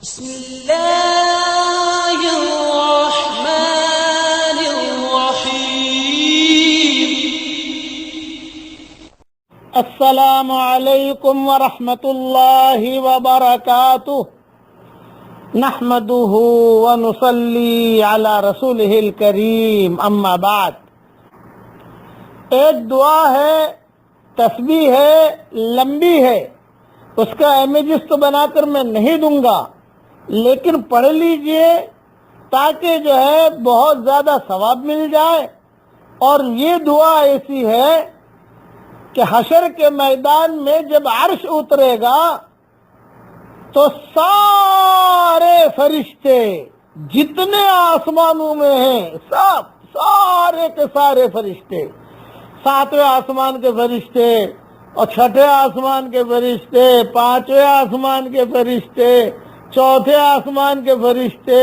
بسم الله الرحمن الرحيم. السلام علیکم ورحمۃ اللہ وبرکاتہ. نحمده ونصلی علی رسولہ الکریم. اما بعد، ایک دعا ہے، تسبیح ہے، لمبی ہے. اس کا امیجز تو بنا کر میں نہیں دوں گا، لیکن پڑھ لیجئے تاکہ جو ہے بہت زیادہ ثواب مل جائے. اور یہ دعا ایسی ہے کہ حشر کے میدان میں جب عرش اترے گا تو سارے فرشتے جتنے آسمانوں میں ہیں، سارے کے سارے فرشتے، 7ویں آسمان کے فرشتے اور 6ٹھے آسمان کے فرشتے، 5ویں آسمان کے فرشتے، 4تھے آسمان کے فرشتے،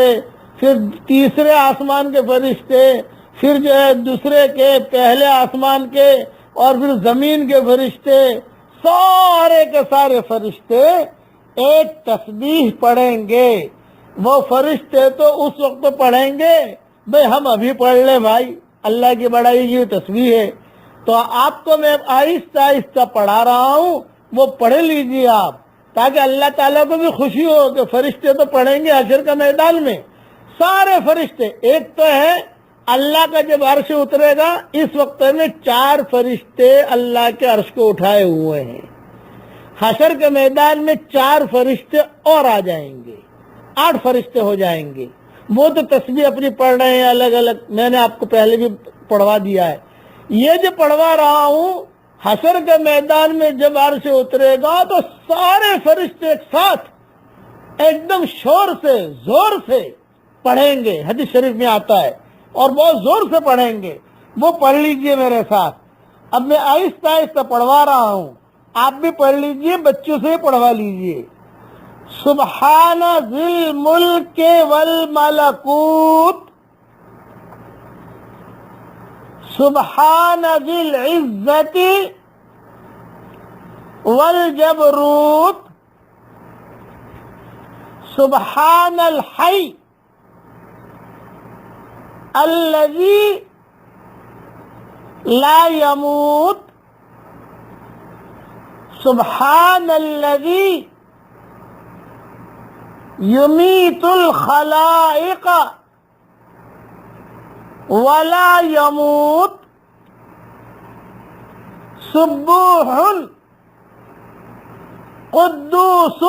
پھر 3رے آسمان کے فرشتے، پھر جو ہے دوسرے کے، پہلے آسمان کے، اور پھر زمین کے فرشتے، سارے کے سارے فرشتے ایک تسبیح پڑھیں گے. وہ فرشتے تو اس وقت پڑھیں گے، بھئی ہم ابھی پڑھ لیں بھائی، اللہ کی بڑائی کی تسبیح ہے. تو آپ کو میں آہستہ آہستہ پڑھا رہا ہوں، وہ پڑھ لیجیے آپ، تاکہ اللہ تعالیٰ کو بھی خوشی ہو کہ فرشتے تو پڑھیں گے حشر کا میدان میں. سارے فرشتے، ایک تو ہے اللہ کا جب عرش اترے گا اس وقت میں 4 فرشتے اللہ کے عرش کو اٹھائے ہوئے ہیں. حشر کے میدان میں 4 فرشتے اور آ جائیں گے، 8 فرشتے ہو جائیں گے. وہ تو تسبیح اپنی پڑھ رہے ہیں الگ الگ، میں نے آپ کو پہلے بھی پڑھوا دیا ہے. یہ جو پڑھوا رہا ہوں، حشر کے میدان میں جب عرش اترے گا تو سارے فرشتے ایک ساتھ ایک دم شور سے، زور سے پڑھیں گے. حدیث شریف میں آتا ہے، اور بہت زور سے پڑھیں گے. وہ پڑھ لیجئے میرے ساتھ. اب میں آہستہ آہستہ پڑھوا رہا ہوں، آپ بھی پڑھ لیجئے، بچوں سے پڑھوا لیجئے. سبحان ذی الملک والملکوت، سبحان ذی العزت والجبروت، سبحان الحی الذی لا يموت، سبحان الذی یمیت الخلائق ولا يموت، سبوح قدوس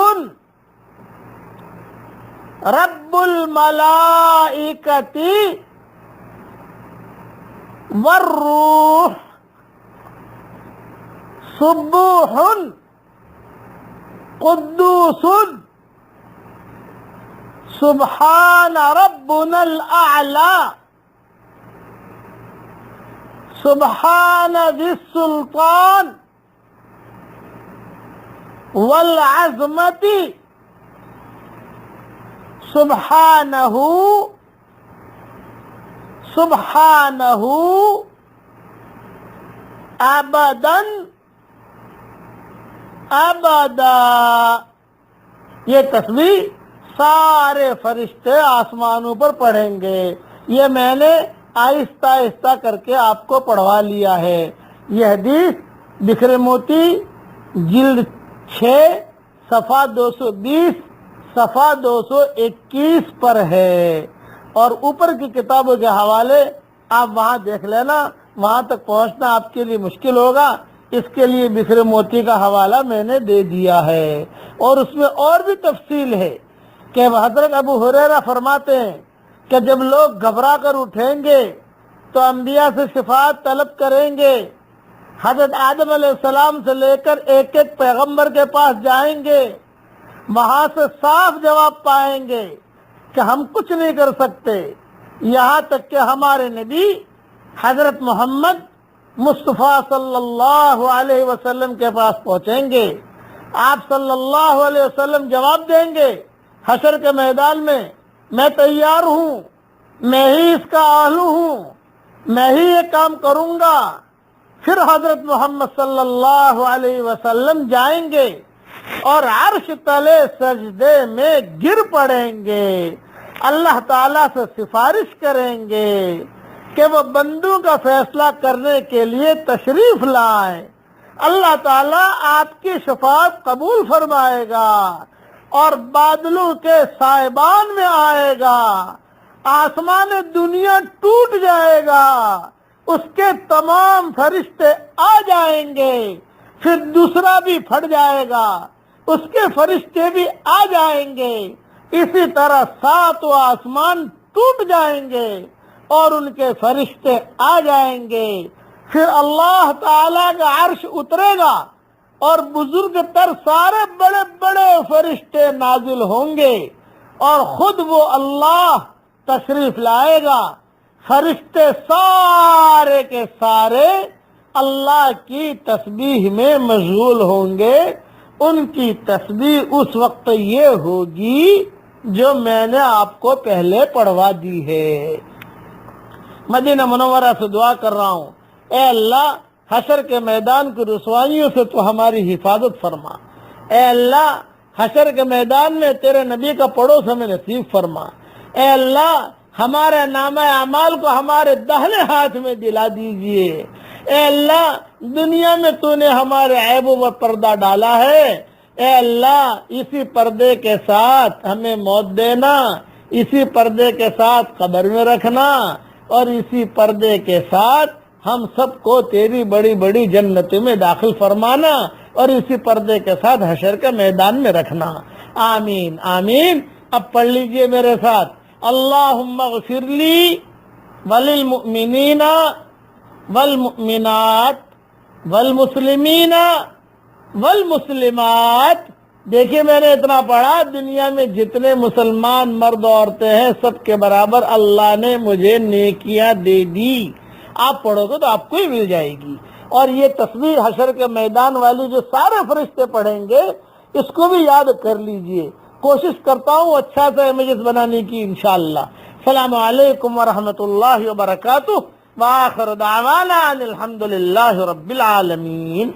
رب الملائکۃ والروح، سبوح قدوس سبحان ربنا الاعلی، سبحان ذی السلطان والعظمت، سبحانہ سبحانہ ابدا ابدا. یہ تسبیح سارے فرشتے آسمانوں پر پڑھیں گے. یہ میں نے آہستہ آہستہ کر کے آپ کو پڑھوا لیا ہے. یہ حدیث بکھر موتی جلد 6 صفحہ 220 صفحہ 221 پر ہے، اور اوپر کی کتابوں کے حوالے آپ وہاں دیکھ لینا. وہاں تک پہنچنا آپ کے لیے مشکل ہوگا، اس کے لیے بکھر موتی کا حوالہ میں نے دے دیا ہے. اور اس میں اور بھی تفصیل ہے کہ حضرت ابو ہریرہ فرماتے ہیں کہ جب لوگ گھبرا کر اٹھیں گے تو انبیاء سے شفاعت طلب کریں گے. حضرت آدم علیہ السلام سے لے کر ایک ایک پیغمبر کے پاس جائیں گے، وہاں سے صاف جواب پائیں گے کہ ہم کچھ نہیں کر سکتے، یہاں تک کہ ہمارے نبی حضرت محمد مصطفیٰ صلی اللہ علیہ وسلم کے پاس پہنچیں گے. آپ صلی اللہ علیہ وسلم جواب دیں گے حشر کے میدان میں تیار ہوں، میں ہی اس کا اہل ہوں، میں ہی یہ کام کروں گا. پھر حضرت محمد صلی اللہ علیہ وسلم جائیں گے اور عرش تلے سجدے میں گر پڑیں گے، اللہ تعالیٰ سے سفارش کریں گے کہ وہ بندوں کا فیصلہ کرنے کے لیے تشریف لائیں۔ اللہ تعالیٰ آپ کی شفاعت قبول فرمائے گا اور بادلوں کے سائبان میں آئے گا، آسمان دنیا ٹوٹ جائے گا، اس کے تمام فرشتے آ جائیں گے، پھر دوسرا بھی پھٹ جائے گا، اس کے فرشتے بھی آ جائیں گے، اسی طرح 7 آسمان ٹوٹ جائیں گے اور ان کے فرشتے آ جائیں گے، پھر اللہ تعالیٰ کا عرش اترے گا اور بزرگ تر سارے بڑے بڑے فرشتے نازل ہوں گے اور خود وہ اللہ تشریف لائے گا۔ فرشتے سارے کے سارے اللہ کی تسبیح میں مشغول ہوں گے، ان کی تسبیح اس وقت یہ ہوگی جو میں نے آپ کو پہلے پڑھوا دی ہے۔ مدینہ منورہ سے دعا کر رہا ہوں، اے اللہ حشر کے میدان کی رسوائیوں سے تو ہماری حفاظت فرما، اے اللہ حشر کے میدان میں تیرے نبی کا پڑوس ہمیں نصیب فرما، اے اللہ ہمارے نامہ اعمال کو ہمارے داہنے ہاتھ میں دلا دیجئے، اے اللہ دنیا میں تو نے ہمارے عیبوں پر پردہ ڈالا ہے، اے اللہ اسی پردے کے ساتھ ہمیں موت دینا، اسی پردے کے ساتھ قبر میں رکھنا اور اسی پردے کے ساتھ ہم سب کو تیری بڑی بڑی جنت میں داخل فرمانا اور اسی پردے کے ساتھ حشر کے میدان میں رکھنا، آمین آمین۔ اب پڑھ لیجئے میرے ساتھ، اللہم اغفر لی وللمؤمنین والمؤمنات والمسلمین والمسلمات۔ دیکھیے میں نے اتنا پڑھا، دنیا میں جتنے مسلمان مرد عورتیں ہیں سب کے برابر اللہ نے مجھے نیکیاں دے دی۔ آپ پڑھو گے تو آپ کو ہی مل جائے گی، اور یہ تسبیح حشر کے میدان والی جو سارے فرشتے پڑھیں گے اس کو بھی یاد کر لیجئے۔ کوشش کرتا ہوں اچھا سا امیجز بنانے کی انشاءاللہ۔ السلام علیکم ورحمۃ اللہ وبرکاتہ، وآخر دعوانا ان الحمد للہ رب العالمین۔